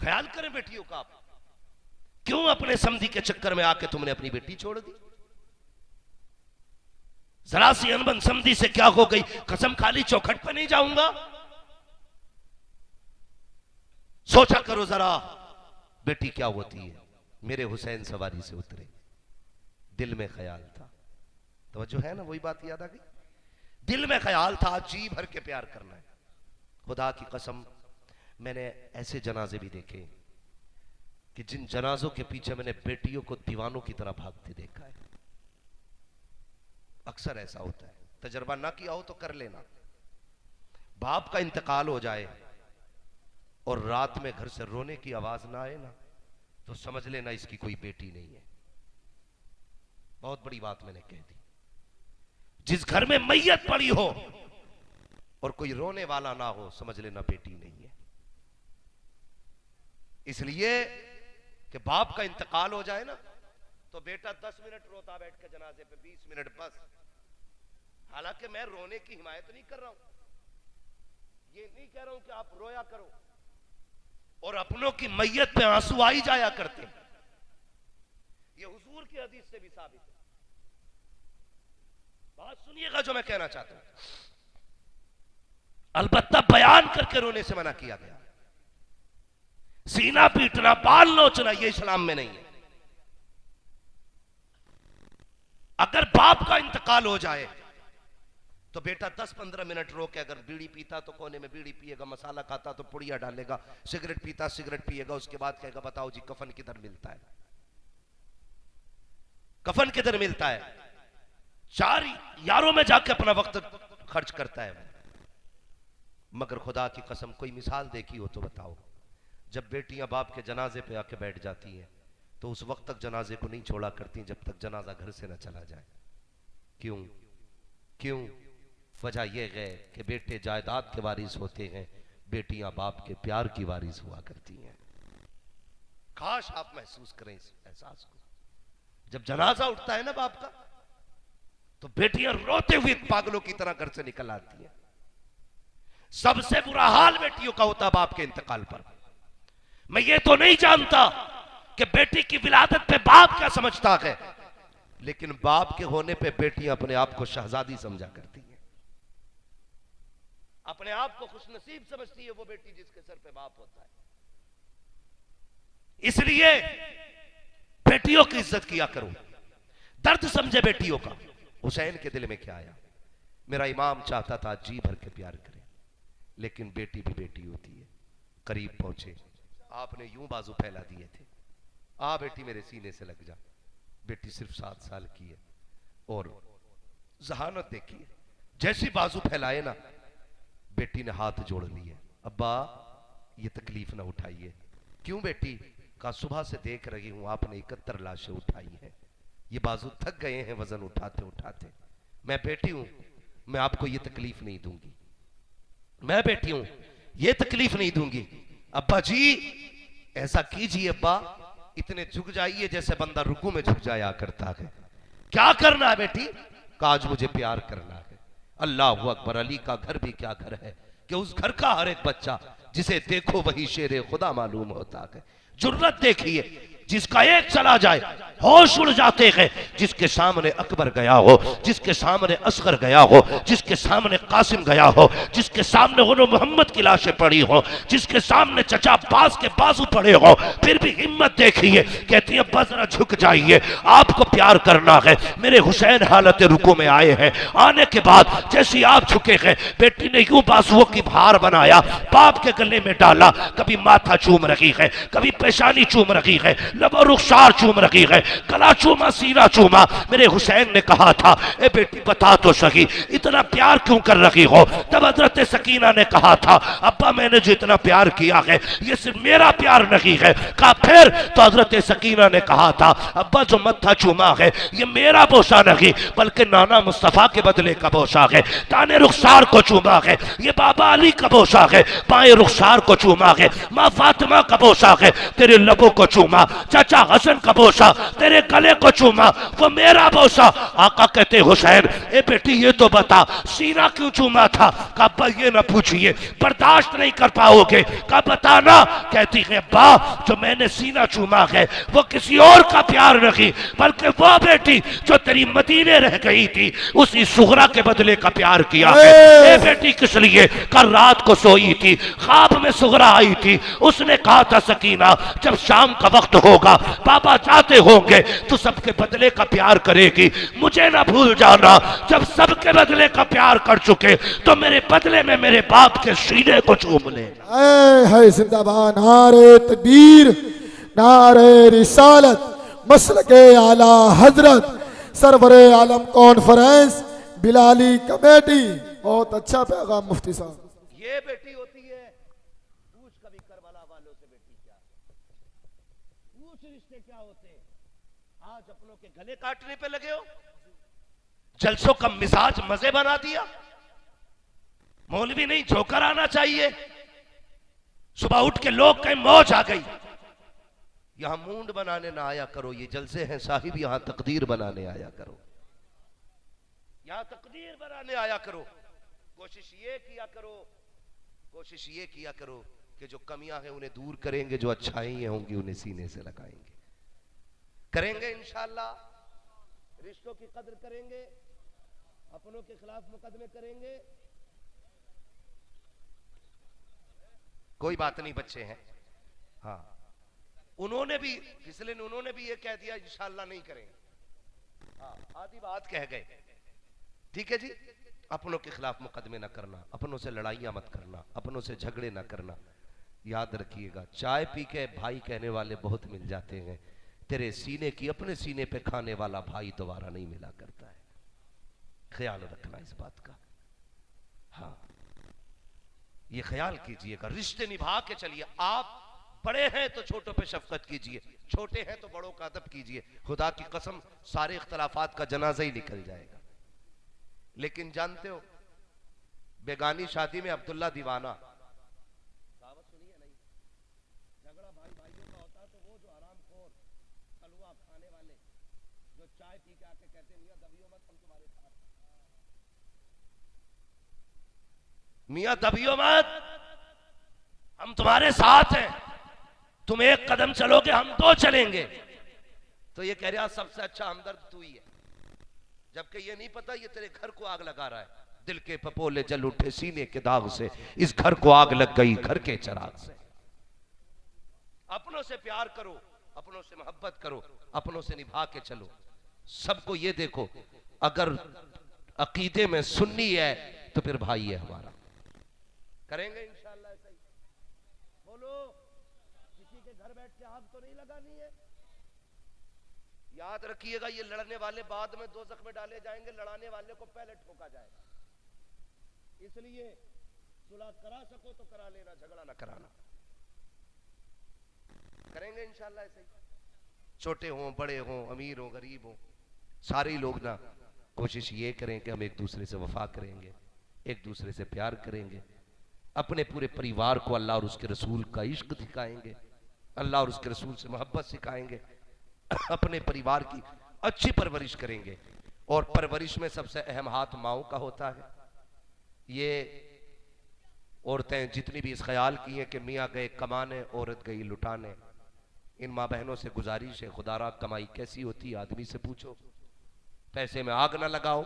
ख्याल करें बेटियों का। आप क्यों अपने समधी के चक्कर में आके तुमने अपनी बेटी छोड़ दी? जरा सी अनबन समधी से क्या हो गई, कसम खाली चौखट पर नहीं जाऊंगा। सोचा करो जरा बेटी क्या होती है। मेरे हुसैन सवारी से उतरे, दिल में ख्याल था, तो जो है ना वही बात याद आ गई। दिल में ख्याल था जी भर के प्यार करना है। खुदा की कसम मैंने ऐसे जनाजे भी देखे कि जिन जनाजों के पीछे मैंने बेटियों को दीवानों की तरह भागते देखा है। अक्सर ऐसा होता है, तजर्बा ना किया हो तो कर लेना। बाप का इंतकाल हो जाए और रात में घर से रोने की आवाज ना आए ना, तो समझ लेना इसकी कोई बेटी नहीं है। बहुत बड़ी बात मैंने कह दी। जिस घर में मैयत पड़ी हो और कोई रोने वाला ना हो, समझ लेना बेटी नहीं है। इसलिए कि बाप का इंतकाल हो जाए ना, तो बेटा 10 मिनट रोता बैठ के जनाजे पे, 20 मिनट बस। हालांकि मैं रोने की हिमायत नहीं कर रहा हूं, ये नहीं कह रहा हूं कि आप रोया करो, और अपनों की मैयत पे आंसू आई जाया करते हैं। ये हुजूर की हदीस से भी साबित है। बात सुनिएगा जो मैं कहना चाहता हूं। अलबत्ता बयान करके रोने से मना किया गया। सीना पीटना, बाल नोचना, ये इस्लाम में नहीं है। अगर बाप का इंतकाल हो जाए तो बेटा 10-15 मिनट रो के, अगर बीड़ी पीता तो कोने में बीड़ी पिएगा, मसाला खाता तो पुड़िया डालेगा, सिगरेट पीता सिगरेट पिएगा, उसके बाद कहेगा बताओ जी कफन किधर मिलता है, कफन किधर मिलता है। 4 यारों में जाके अपना वक्त खर्च करता है। मगर खुदा की कसम कोई मिसाल देखी हो तो बताओ, जब बेटियां बाप के जनाजे पे आके बैठ जाती हैं तो उस वक्त तक जनाजे को नहीं छोड़ा करती जब तक जनाजा घर से ना चला जाए। क्यों? क्यों? वजह यह है कि बेटे जायदाद के वारिस होते हैं, बेटियां बाप के प्यार की वारिस हुआ करती हैं। काश आप महसूस करें इस एहसास को। जब जनाजा उठता है ना बाप का, तो बेटियां रोते हुए पागलों की तरह घर से निकल आती हैं। सबसे बुरा हाल बेटियों का होता बाप के इंतकाल पर। मैं ये तो नहीं जानता कि बेटी की विलादत पे बाप क्या समझता है, लेकिन बाप के होने पे बेटियां अपने आप को शहजादी समझा करती हैं, अपने आप को खुशनसीब समझती है वो बेटी जिसके सर पे बाप होता है। इसलिए बेटियों की इज्जत किया करो, दर्द समझे बेटियों का। हुसैन के दिल में क्या आया? मेरा इमाम चाहता था जी भर के प्यार करे, लेकिन बेटी भी बेटी होती है। करीब पहुंचे, आपने यूं बाजू फैला दिए थे, आ बेटी मेरे सीने से लग जा। बेटी सिर्फ 7 साल की है और जहानत देखिए, जैसी बाजू फैलाए ना बेटी ने हाथ जोड़ लिए। अब्बा ये तकलीफ ना उठाइए। क्यों बेटी? का सुबह से देख रही हूं आपने 71 लाशें उठाई है, ये बाजू थक गए हैं वजन उठाते उठाते। मैं बेटी हूं, मैं आपको ये तकलीफ नहीं दूंगी, मैं बेटी हूं, ये तकलीफ नहीं दूंगी। अब्बा जी ऐसा कीजिए अब्बा, इतने झुक जाइए जैसे बंदा रुकू में झुक जाया करता है। क्या करना है बेटी? काज मुझे प्यार करना है। अल्लाह अकबर, अली का घर भी क्या घर है कि उस घर का हर एक बच्चा जिसे देखो वही शेरे खुदा मालूम होता है। जुर्रत देखिए, जिसका एक चला जाए होश उड़ जाते हैं। जिसके सामने अकबर गया हो, जिसके सामने असगर गया हो, जिसके सामने कासिम गया हो, जिसके सामने उन्हों मोहम्मद की लाशें पड़ी हो, जिसके सामने चचा अब्बास के बाजू पड़े हो, फिर भी हिम्मत देखिए, कहती है अब्बा जरा झुक जाइए, आपको प्यार करना है। मेरे हुसैन हालत रुकू में आए हैं, आने के बाद जैसे आप झुके हैं, बेटी ने यूं बाजुओं की भार बनाया, बाप के गले में डाला, कभी माथा चूम रही है, कभी पेशानी चूम रही है, लबो रुखसार चूम रही है, गला चूमा, सीना चूमा। मेरे हुसैन ने कहा था ए बेटी बता तो सही इतना प्यार क्यों कर रही हो? तब हजरत सकीना ने कहा था अब्बा मैंने जो इतना प्यार किया है ये सिर्फ मेरा प्यार नहीं है। कहा फिर? तो हजरत सकीना ने कहा था अब्बा जो मत्था चूमा है ये मेरा बोसा नहीं बल्कि नाना मुस्तफा के बदले का बोसा है। ताने रुखसार को चूमा है ये बाबा अली का बोसा है, बाएं रुखसार को चूमा है माँ फातिमा का बोसा है, तेरे लबों को चूमा चाचा हसन का बोसा तेरे गले को चूमा, वो मेरा बोसा। आका कहते हुसैन ए बेटी ये तो बता सीना क्यों चूमा था? कहा ये ना पूछिए, बर्दाश्त नहीं कर पाओगे। कहा बताना। कहती है बा जो मैंने सीना चूमा है वो किसी और का प्यार नहीं, बल्कि वो बेटी जो तेरी मदीने रह गई थी उसी सुगरा के बदले का प्यार किया है। ए बेटी किस लिए? कल रात को सोई थी, ख्वाब में सुगरा आई थी, उसने कहा था सकीना जब शाम का वक्त होगा बाबा जाते होंगे तो सबके बदले का प्यार करेगी, मुझे ना भूल जाना। जब सबके बदले का प्यार कर चुके तो मेरे बदले में मेरे बाप के सीने को चूम ले। है जिंदाबाद नारे तकबीर, नारे रिसालत, मसलके आला हजरत, सरवरे आलम कॉन्फ्रेंस, बिलाली कमेटी। बहुत अच्छा पैगाम मुफ्ती साहब। ये बेटी होती है, पूछ कभी करबला वालों से बेटी क्या, पूछ रिश्ते क्या होते हैं। आज अपनों के गले काटने पे लगे हो, जलसों का मिजाज मजे बना दिया। मौलवी नहीं जोकर आना चाहिए। सुबह उठ के लोग कहीं मौज आ गई। यहां मूंड बनाने ना आया करो, ये जलसे हैं साहिब, यहां तकदीर बनाने आया करो, यहां तकदीर बनाने आया करो। कोशिश ये किया करो, कोशिश ये किया करो कि जो कमियां हैं उन्हें दूर करेंगे, जो अच्छाई होंगी उन्हें सीने से लगाएंगे। करेंगे इंशाअल्लाह, रिश्तों की कदर करेंगे, अपनों के खिलाफ मुकदमे करेंगे। कोई बात नहीं, बच्चे हैं। हाँ, उन्होंने भी फिसले, उन्होंने भी ये कह दिया इंशाअल्लाह नहीं करेंगे। हाँ, आधी बात कह गए। ठीक है जी, अपनों के खिलाफ मुकदमे ना करना, अपनों से लड़ाइयां मत करना, अपनों से झगड़े ना करना। याद रखिएगा, चाय पी के भाई कहने वाले बहुत मिल जाते हैं, तेरे सीने की अपने सीने पे खाने वाला भाई दोबारा नहीं मिला करता है। ख्याल रखना इस बात का। हाँ, ये ख्याल कीजिएगा, रिश्ते निभा के चलिए। आप बड़े हैं तो छोटों पे शफकत कीजिए, छोटे हैं तो बड़ों का अदब कीजिए। खुदा की कसम सारे इख्तलाफात का जनाजा ही निकल जाएगा। लेकिन जानते हो, बेगानी शादी में अब्दुल्ला दीवाना, दावत सुनिए नहीं, झगड़ा भाई भाइयों का होता तो वो जो हरामखोर हलवा खाने वाले जो चाय पी के आके कहते मियां दबियो मत, हम तुम्हारे साथ, मियां दबियो मत, हम तुम्हारे साथ हैं, तुम एक कदम चलोगे हम दो चलेंगे। तो ये कह रहा सबसे अच्छा हमदर्द तू ही है, जबकि ये नहीं पता ये तेरे घर को आग लगा रहा है। दिल के पपोले जल उठे सीने के दाग से, इस घर को आग लग गई घर के चिराग से। अपनों से प्यार करो, अपनों से मोहब्बत करो, अपनों से निभा के चलो। सबको ये देखो, अगर अकीदे में सुन्नी है तो फिर भाई है हमारा। करेंगे इंशाअल्लाह ऐसा ही। बोलो, किसी के घर बैठ के आग तो नहीं लगानी है। याद रखिएगा, ये लड़ने वाले बाद में दोज़ख में डाले जाएंगे, लड़ाने वाले को पहले ठोका जाएगा। इसलिए सुलह करा सको तो करा लेना, झगड़ा ना कराना। करेंगे इंशाअल्लाह ऐसे ही। छोटे हों बड़े हों, अमीर हों गरीब हों, सारे लोग ना कोशिश ये करें कि हम एक दूसरे से वफा करेंगे, एक दूसरे से प्यार करेंगे, अपने पूरे परिवार को अल्लाह और उसके रसूल का इश्क दिखाएंगे, अल्लाह और उसके रसूल से मोहब्बत सिखाएंगे, अपने परिवार की अच्छी परवरिश करेंगे। और परवरिश में सबसे अहम हाथ माओ का होता है। ये औरतें जितनी भी इस ख्याल की हैं कि मियाँ गए कमाने औरत गई लुटाने, इन माँ बहनों से गुजारिश है, खुदारा कमाई कैसी होती है आदमी से पूछो, पैसे में आग ना लगाओ।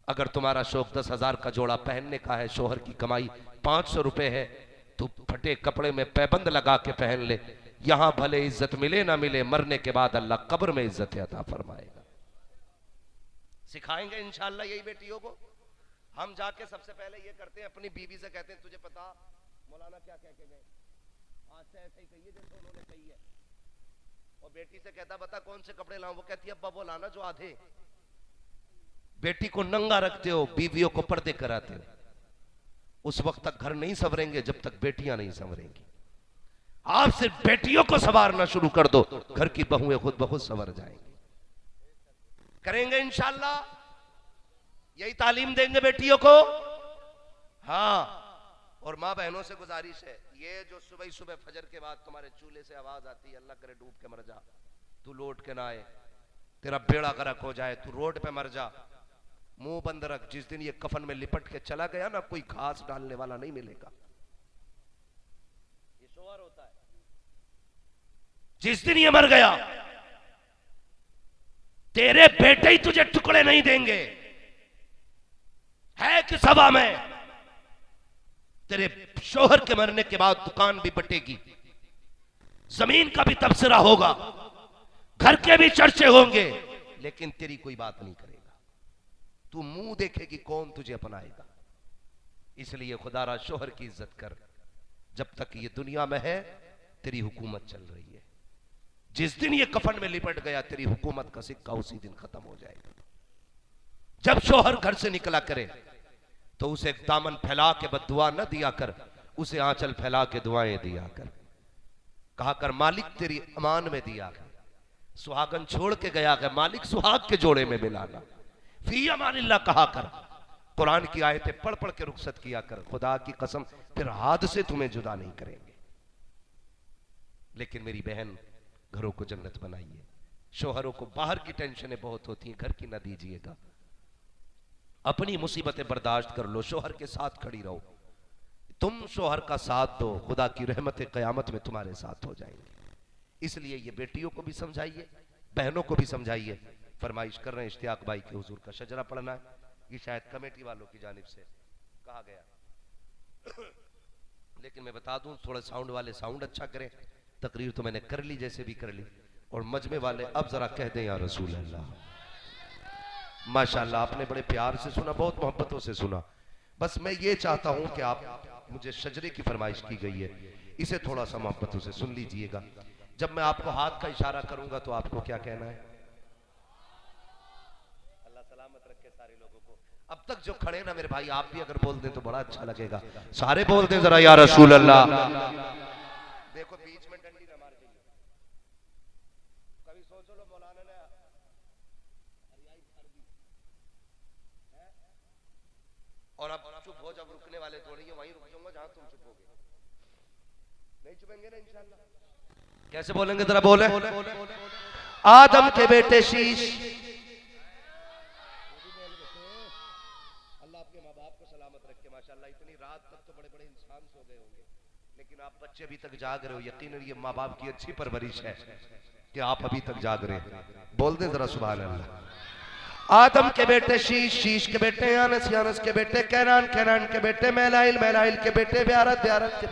अगर तुम्हारा शौक 10,000 का जोड़ा पहनने का है, शोहर की कमाई 500 रुपए है, तो फटे कपड़े में पैबंद लगा के पहन ले। यहां भले इज्जत मिले ना मिले, मरने के बाद अल्लाह कब्र में इज्जत अता फरमाएगा। सिखाएंगे इंशाअल्लाह यही बेटियों को। हम जाके सबसे पहले ये करते हैं, अपनी बीवी से कहते हैं तुझे पता मौलाना क्या कह के गए, आज से ऐसे ही कहिए जैसे उन्होंने कही है। और बेटी से कहता बता कौन से कपड़े लाऊं, वो कहती है अब्बा वो लाना जो आधे। बेटी को नंगा रखते हो, बीवियों को पर्दे कराते हो। उस वक्त तक घर नहीं संवरेंगे जब तक बेटियां नहीं संवरेंगी। आप सिर्फ बेटियों को संवारना शुरू कर दो, घर की बहुएं खुद ब खुद संवर जाएंगी। करेंगे इंशाअल्लाह, यही तालीम देंगे बेटियों को। हाँ, और माँ बहनों से गुजारिश है, ये जो सुबह सुबह फजर के बाद तुम्हारे चूल्हे से आवाज आती है अल्लाह करे डूब के मर जा, तू लौट के ना आए, तेरा बेड़ा गर्क हो जाए, तू रोड पे मर जा, मुंह बंद रख। जिस दिन ये कफन में लिपट के चला गया ना, कोई घास डालने वाला नहीं मिलेगा। ये शोहर होता है। जिस दिन ये मर गया, तेरे बेटे ही तुझे टुकड़े नहीं देंगे। है कि सभा में तेरे शोहर के मरने के बाद दुकान भी बटेगी, जमीन का भी तबसरा होगा, घर के भी चर्चे होंगे, लेकिन तेरी कोई बात नहीं करेगा। तू मुंह देखेगी कौन तुझे अपनाएगा। इसलिए खुदारा शोहर की इज्जत कर। जब तक ये दुनिया में है तेरी हुकूमत चल रही है। जिस दिन ये कफन में लिपट गया, तेरी हुकूमत का सिक्का उसी दिन खत्म हो जाएगा। जब शोहर घर से निकला करे तो उसे दामन फैला के बद्दुआ न दिया कर, उसे आंचल फैला के दुआएं दिया कर। कहा कर मालिक तेरी अमान में दिया कर। सुहागन छोड़ के गया है, मालिक सुहाग के जोड़े में मिलाना। फी अमानिल्लाह कहा कर। कुरान की आयतें पढ़ पढ़ के रुखसत किया कर। खुदा की कसम फिर हाथ से तुम्हें जुदा नहीं करेंगे। लेकिन मेरी बहन, घरों को जन्नत बनाइए। शोहरों को बाहर की टेंशनें बहुत होती हैं, घर की ना दीजिएगा। अपनी मुसीबतें बर्दाश्त कर लो, शोहर के साथ खड़ी रहो। तुम शोहर का साथ दो, खुदा की रहमतें क़यामत में तुम्हारे साथ हो जाएंगी। इसलिए ये बेटियों को भी समझाइए, बहनों को भी समझाइए। फरमाइश कर रहे हैं इश्तियाक भाई के हुजूर का शजरा पढ़ना है। ये शायद कमेटी वालों की जानिब से कहा गया, लेकिन मैं बता दूं थोड़ा साउंड वाले साउंड अच्छा करें। तकरीर तो मैंने कर ली जैसे भी कर ली, और मजमे वाले अब जरा कह दें या रसूल अल्लाह। माशाल्लाह आपने बड़े प्यार से सुना, बहुत मोहब्बतों से सुना। बस मैं ये चाहता हूं कि आप, मुझे शजरे की फरमाइश की गई है, इसे थोड़ा सा मोहब्बतों से सुन लीजिएगा। जब मैं आपको हाथ का इशारा करूंगा तो आपको क्या कहना है? अल्लाह सलामत रखे सारे लोगों को। अब तक जो खड़े ना मेरे भाई, आप भी अगर बोल दें तो बड़ा अच्छा लगेगा। सारे बोल दें जरा या रसूल अल्लाह। देखो बीच में डंडी न मार देंगे। कभी सोच लो मौलाना ने और अब चुप हो, जब रुकने वाले थोड़ी है वहीं रुक जाऊंगा जहां तुम चुपोगे। नहीं चुपेंगे ना इंशाल्लाह। कैसे बोलेंगे जरा बोले। आदम के बेटे शीश, अल्लाह आपके माँ बाप को सलामत रखे। माशाल्लाह इतनी रात तक तो बड़े बड़े इंसान सो गए होंगे, लेकिन आप बच्चे अभी तक जाग रहे हो। यकीनन ये माँ बाप की अच्छी परवरिश है कि आप अभी तक जाग रहे हैं। बोल दे जरा सुभान अल्लाह। आदम के बेटे शीश, शीश के बेटे यानस, यानस के बेटे कैनान, कैनान के बेटे मैलाइल, मैलाइल के बेटे ब्यारत, ब्यारत के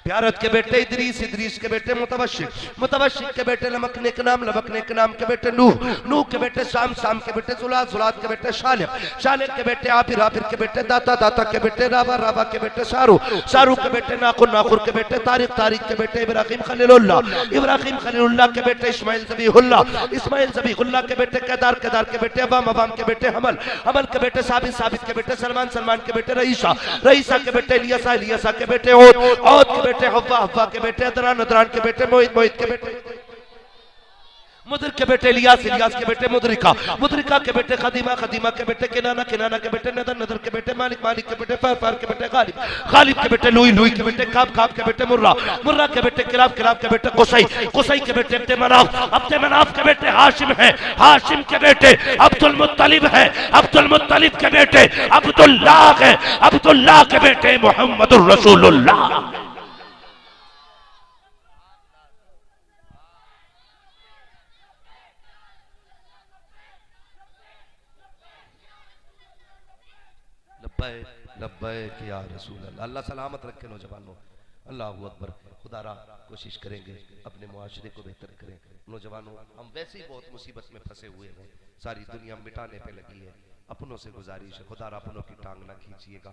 प्यारत के बेटे इदरीस, इदरीस के बेटे मुतवशिक, मुतवशिक के बेटे लमकने के नाम, लमकने के नाम के बेटे नूह, नूह के बेटे शाम, शाम के बेटे जुलाद, जुलाद के बेटे शालिब, शालिब के बेटे आबिर, आबिर के बेटे दाता, दाता के बेटे राबा, राबा के बेटे शारू, शारू के बेटे नाखुर, नाखुर के बेटे तारिक, तारिक के बेटे इब्राहिम खलीलुल्लाह, इब्राहिम खलीलुल्लाह के बेटे इस्माइल ज़बीहुल्लाह, इस्माइल ज़बीहुल्लाह के बेटे केदार, केदार के बेटे अबाम, अबाम के बेटे हमल, हमल के बेटे साबित, साबित के बेटे सलमान, सलमान के बेटे रईसा, रईसा के बेटे इलियासा, इलियासा के बेटे औद, औद के बेटे हव्वा, हव्वा के बेटे अदरान, अदरान के बेटे मोहित, मोहित के बेटे मुदर के बेटे इलियास, इलियास के बेटे मुदरिका, मुदरिका के बेटे खदीमा, खदीमा के बेटे किनाना, किनाना के बेटे नदर, नदर के बेटे मालिक, मालिक के बेटे फार, फार के बेटे गालिब, गालिब के बेटे लुई, लुई के बेटे काब, काब के बेटे मुर्रा, मुर्रा के बेटे किलाब, किलाब के बेटे कुसई, कुसई के बेटे अब्दे मनाफ, अब्दे मनाफ के बेटे हाशिम है, हाशिम के बेटे अब्दुल मुत्तलिब है, अब्दुल मुत्तलिब के बेटे अब्दुल्लाह है, अब्दुल्लाह के बेटे मोहम्मदुर रसूलुल्लाह। लब्बैक या रसूल अल्लाह। अल्लाह सलामत रखे नौजवानों। अल्लाहू अकबर। खुदारा कोशिश करेंगे अपने मुआशरे को बेहतर करें। नौजवानों हम वैसे ही बहुत मुसीबत में फंसे हुए हैं, सारी दुनिया मिटाने पे लगी है। अपनों से गुजारिश है खुदारा अपनों की टांग ना खींचिएगा।